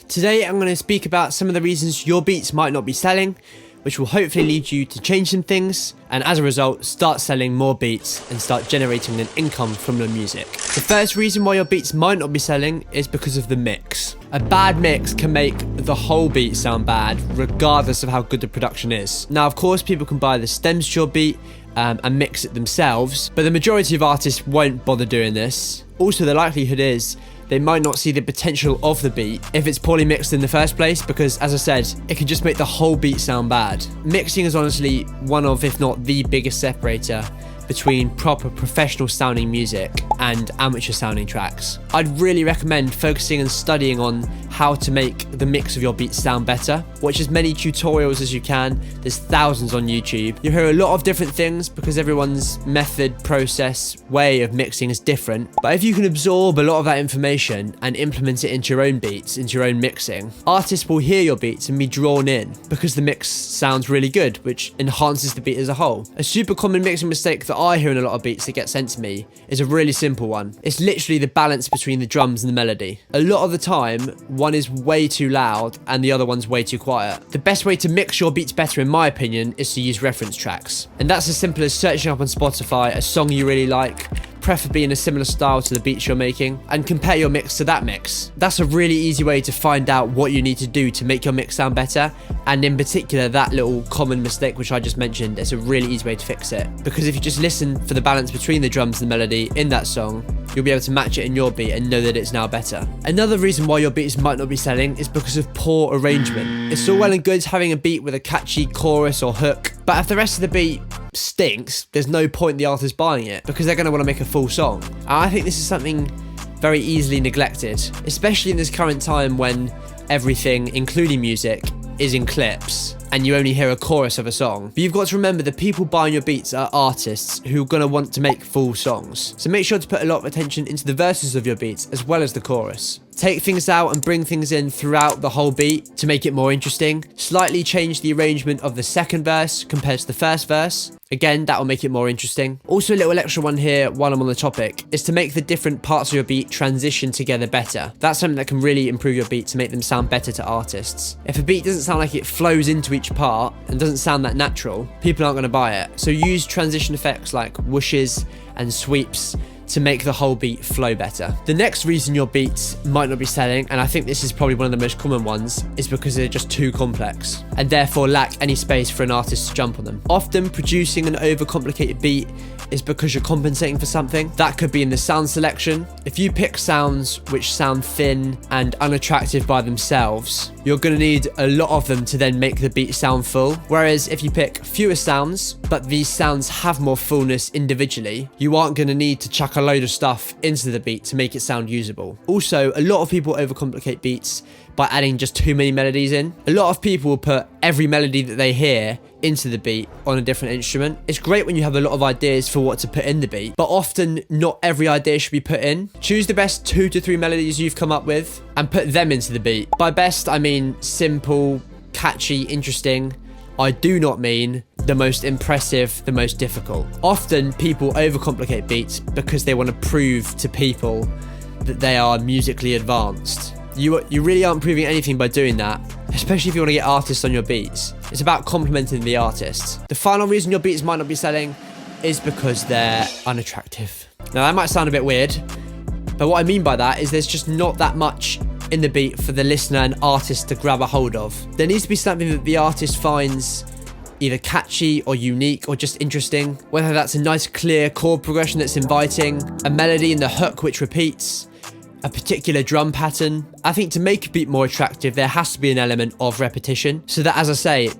Today I'm going to speak about some of the reasons your beats might not be selling, which will hopefully lead you to change some things and as a result start selling more beats and start generating an income from your music. The first reason why your beats might not be selling is because of the mix. A bad mix can make the whole beat sound bad regardless of how good the production is. Now of course people can buy the stems to your beat and mix it themselves, but the majority of artists won't bother doing this. Also, the likelihood is they might not see the potential of the beat if it's poorly mixed in the first place, because as I said, it can just make the whole beat sound bad. Mixing is honestly one of, if not the biggest separator between proper professional sounding music and amateur sounding tracks. I'd really recommend focusing and studying on how to make the mix of your beats sound better. Watch as many tutorials as you can. There's thousands on YouTube. You'll hear a lot of different things because everyone's method, process, way of mixing is different. But if you can absorb a lot of that information and implement it into your own beats, into your own mixing, artists will hear your beats and be drawn in because the mix sounds really good, which enhances the beat as a whole. A super common mixing mistake that I hear in a lot of beats that get sent to me is a really simple one. It's literally the balance between the drums and the melody. A lot of the time, one is way too loud and the other one's way too quiet. The best way to mix your beats better, in my opinion, is to use reference tracks. And that's as simple as searching up on Spotify a song you really like, preferably in a similar style to the beats you're making, and compare your mix to that mix. That's a really easy way to find out what you need to do to make your mix sound better, and in particular that little common mistake which I just mentioned, it's a really easy way to fix it. Because if you just listen for the balance between the drums and the melody in that song, you'll be able to match it in your beat and know that it's now better. Another reason why your beats might not be selling is because of poor arrangement. It's all well and good having a beat with a catchy chorus or hook, but if the rest of the beat stinks, there's no point in the artist buying it because they're going to want to make a full song. And I think this is something very easily neglected, especially in this current time when everything, including music, is in clips and you only hear a chorus of a song. But you've got to remember the people buying your beats are artists who are going to want to make full songs. So make sure to put a lot of attention into the verses of your beats as well as the chorus. Take things out and bring things in throughout the whole beat to make it more interesting. Slightly change the arrangement of the second verse compared to the first verse. Again, that will make it more interesting. Also, a little extra one here while I'm on the topic is to make the different parts of your beat transition together better. That's something that can really improve your beat to make them sound better to artists. If a beat doesn't sound like it flows into each part and doesn't sound that natural, people aren't going to buy it. So use transition effects like whooshes and sweeps to make the whole beat flow better. The next reason your beats might not be selling, and I think this is probably one of the most common ones, is because they're just too complex and therefore lack any space for an artist to jump on them. Often producing an overcomplicated beat is because you're compensating for something. That could be in the sound selection. If you pick sounds which sound thin and unattractive by themselves, you're going to need a lot of them to then make the beat sound full. Whereas if you pick fewer sounds, but these sounds have more fullness individually, you aren't going to need to chuck a load of stuff into the beat to make it sound usable. Also, a lot of people overcomplicate beats by adding just too many melodies in. A lot of people will put every melody that they hear into the beat on a different instrument. It's great when you have a lot of ideas for what to put in the beat, but often not every idea should be put in. Choose the best 2 to 3 melodies you've come up with and put them into the beat. By best, I mean simple, catchy, interesting. I do not mean the most impressive, the most difficult. Often people overcomplicate beats because they want to prove to people that they are musically advanced. You really aren't proving anything by doing that, especially if you want to get artists on your beats. It's about complimenting the artist. The final reason your beats might not be selling is because they're unattractive. Now that might sound a bit weird, but what I mean by that is there's just not that much in the beat for the listener and artist to grab a hold of. There needs to be something that the artist finds either catchy or unique or just interesting, whether that's a nice clear chord progression that's inviting, a melody in the hook which repeats, a particular drum pattern. I think to make a beat more attractive, there has to be an element of repetition so that, as I say,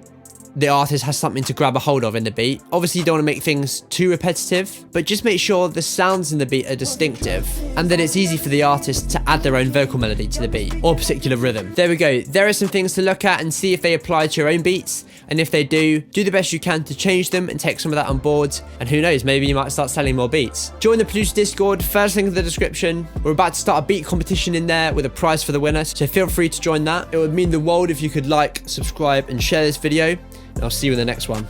the artist has something to grab a hold of in the beat. Obviously you don't want to make things too repetitive, but just make sure the sounds in the beat are distinctive and that it's easy for the artist to add their own vocal melody to the beat or particular rhythm. There we go. There are some things to look at and see if they apply to your own beats, and if they do the best you can to change them and take some of that on board, and who knows, maybe you might start selling more beats. Join the producer Discord, first link in the description. We're about to start a beat competition in there with a prize for the winner, so feel free to join that. It would mean the world if you could like, subscribe and share this video, and I'll see you in the next one.